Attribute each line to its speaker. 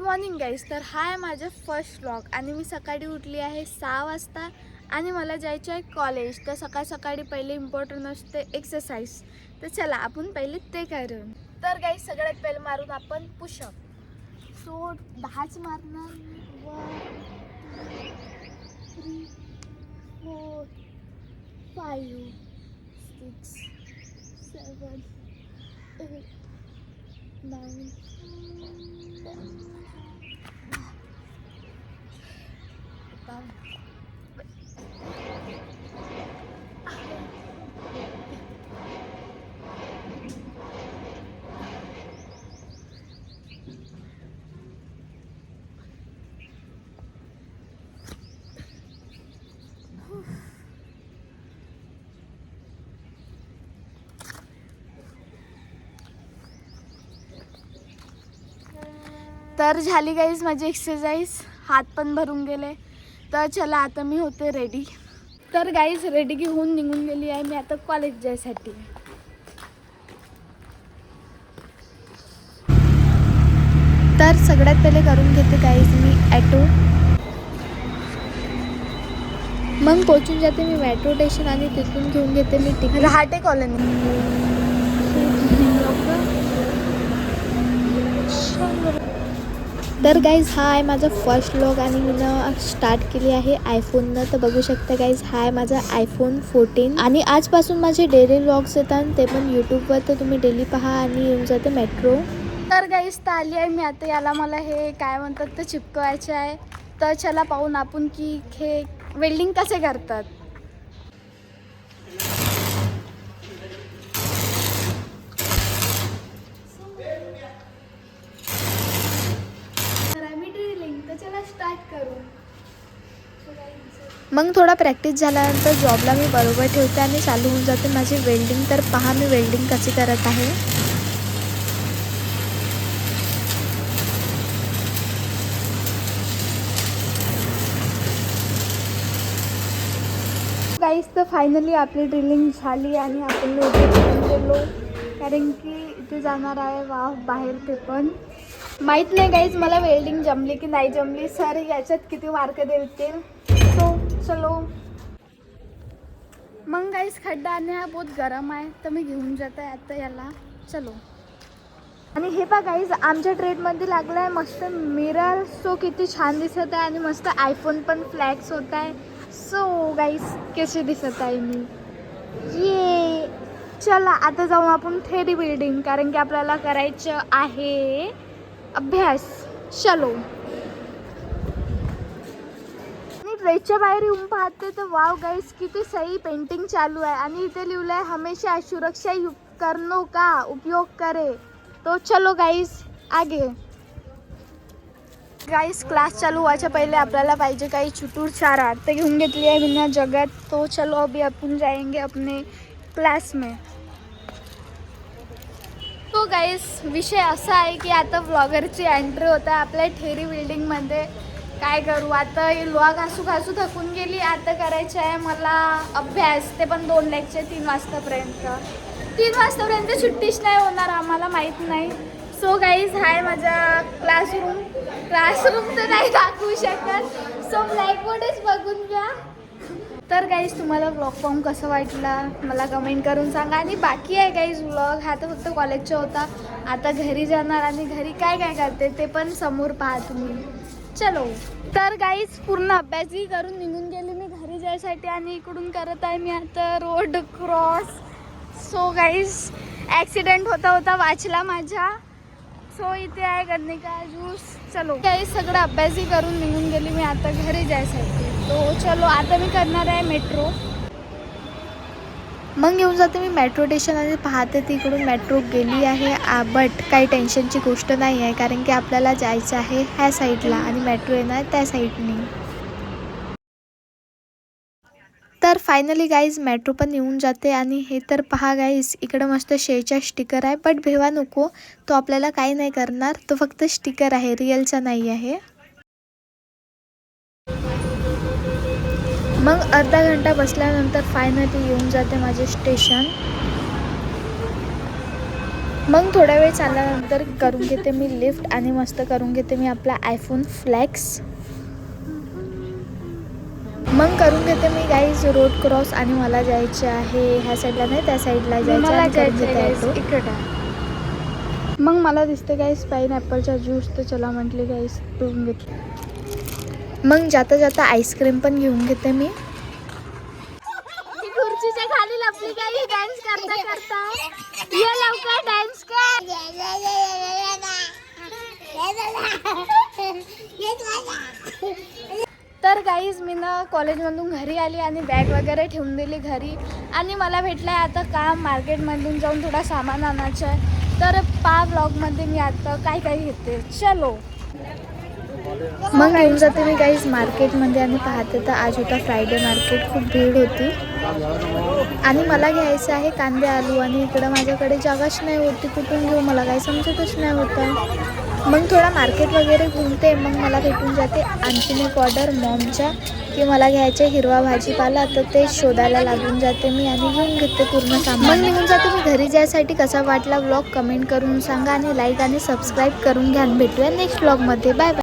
Speaker 1: Morning guys. तर हा आहे माझा फर्स्ट व्लॉग आणि मी सकाळी उठली आहे 6 वाजता आणि मला जायचं आहे कॉलेज. तर सकाळी पहिले इम्पॉर्टंट असते एक्सरसाइज. तर चला आपण पहिले ते करू. तर गाईज सगळ्यात पहिले मारून आपण पुशअप. सो 10च मारणार. 1 2 3 4 5 6 7 8 9 तर झाली गाईज माझी एक्सरसाइज. हात पण भरून गेले. तर चला आता मी होते रेडी. तर गाईज रेडी होऊन निघून गेली आहे मी आता कॉलेज जायसाठी. तर सगळ्यात पहिले करून घेते गाईज मी ॲटो. मग पोचून जाते मी मेट्रो स्टेशन आणि तिथून घेऊन घेते मी तिकीट. रहाटे कॉलनी. तर गाईज हा आहे माझा फर्स्ट व्लॉग आणि मी स्टार्ट केली आहे आयफोननं. तर बघू शकता गाईज हा आहे माझा iPhone 14 आणि आजपासून माझे डेली व्लॉग्स येतात ते पण यूट्यूबवर. तर तुम्ही डेली पहा आणि येऊन जाते मेट्रो. तर गाईज तर आली आहे मी आता. याला मला हे काय म्हणतात ते चिपकवायचे आहे. तर चला पाहून आपण की हे वेल्डिंग कसे करतात. मग थोडा प्रॅक्टिस झाल्यानंतर जॉबला मी बरोबर ठेवते आणि चालू होऊन जाते माझी वेल्डिंग. तर पहा मी वेल्डिंग कशी करत आहे. गाईज तर फायनली आपली ड्रिलिंग झाली आणि आपण गेलो कारण की इथे जाणार आहे बाहेर. ते पण माहीत नाही गाईज मला वेल्डिंग जमली की नाही जमली. सर याच्यात किती मार्क देतील. सो चलो. मग गाईज खड्डा आणि हा बहुत गरम आहे तर मी घेऊन जात आहे आता याला. चलो. आणि हे पहा गाईज आमच्या ट्रेडमध्ये लागला आहे मस्त मिरर. सो किती छान दिसत आहे आणि मस्त आयफोन पण फ्लॅक्स होत आहे. सो गाईज कशी दिसत आहे मी. ये चला आता जाऊ आपण थेरी बिल्डिंग कारण की आपल्याला करायचं आहे अभ्यास. चलो. ट्रेच्या बाहेर येऊन पाहते तर वाव गाईस किती सही पेंटिंग चालू आहे आणि इथे लिहिलं आहे हमेशा सुरक्षा उपकरणों का उपयोग करे. तो चलो गाईस आगे. गाईस क्लास चालू व्हायच्या पहिले आपल्याला पाहिजे काही चुटूर चारा. ते घेऊन घेतली आहे बिना जगत. तो चलो अभी अपन जाएंगे अपने क्लास में. तो गाईस विषय असा आहे की आता व्लॉगरची एंट्री होत आहे आपल्या ठेरी बिल्डिंगमध्ये. काय करू आता लोहा घासू थकून गेली. आता करायचं आहे मला अभ्यास. ते पण 2 लेक्चर 3 वाजतापर्यंत सुट्टीच नाही होणार आम्हाला माहीत नाही. सो गाईज हाय माझा क्लासरूम तर नाही दाखवू शकत. सो ब्लॅकबोर्डच बघून घ्या. तर गाईज तुम्हाला व्लॉग पाहून कसं वाटलं मला कमेंट करून सांगा. आणि बाकी आहे गाईज व्लॉग हा तर फक्त कॉलेजचा होता. आता घरी जाणार आणि घरी काय करते ते पण समोर पहा तुम्ही. चलो. तर गाईज पूर्ण अभ्यासही करून निघून गेली मी घरी जायसाठी आणि इकडून करत आहे मी आता road cross. So guys accident होता वाचला माझ्या. सो इथे आहे गन्निका ज्यूस. चलो गाईज सगळं अभ्यासही करून निघून गेली मी आता घरी जायसाठी. तो चलो आता मी करणार आहे मेट्रो. मग येऊन जाते मी मेट्रो स्टेशन आणि पाहते तिकडून मेट्रो गेली आहे. बट काही टेन्शनची गोष्ट नाही आहे कारण की आपल्याला जायचं आहे ह्या साईडला आणि मेट्रो येणार त्या साईडने. तर फायनली गाईज मेट्रो पण येऊन जाते आणि हे तर पहा गाईज इकडं मस्त शेचा स्टिकर आहे. बट भेवा नको तो आपल्याला काही नाही करणार. तो फक्त स्टिकर आहे रिअलचा नाही आहे. मग अर्धा घंटा बसल्यानंतर फायनली येऊन जाते माझे स्टेशन. मग थोडा वेळ चालल्यानंतर करून घेते मी लिफ्ट आणि मस्त करून घेते मी आपला आयफोन फ्लेक्स. मग करून घेते मी गाईज रोड क्रॉस आणि मला जायचे आहे ह्या साईडला नाही त्या साईडला जायचं इकडं. मग मला दिसते गाईज पाईनॲपलचा ज्यूस, तर चला म्हटले गाईज पिऊन घेते. मग जाता जाता आईस्क्रीम पण घेऊन घेते मी. खुर्चीच्या खाली लपली गाई डान्स करता करता. ये लवकर डान्स कर. तर गाईज मी ना कॉलेजमधून घरी आली आणि बॅग वगैरे ठेवून दिली घरी आणि मला भेटलं आहे आता काम मार्केटमधून जाऊन थोडा सामान आणायचं आहे. तर ब्लॉगमध्ये मी आता काय काय घेते चलो. मग घेऊन जाते मी गाईज मार्केटमध्ये आणि पाहते तर आज होता फ्रायडे मार्केट, खूप भीड होती आणि मला घ्यायचं आहे कांदे आलू आणि इकडं माझ्याकडे जागाच नाही होती, कुठून घेऊ मला काही समजतच नाही होतं. मग थोडा मार्केट वगैरे घुमते. मग मला भेटून जाते आणखीन एक ऑर्डर मॉमच्या की मला घ्यायचे हिरवा भाजीपाला, तर ते शोधायला लागून जाते मी आणि घेऊन घेते पूर्ण सामान. मग निघून जाते मी घरी जायसाठी. कसा वाटला व्लॉग कमेंट करून सांगा आणि लाईक आणि सबस्क्राईब करून घ्या. भेटूया नेक्स्ट व्लॉगमध्ये. Bye bye.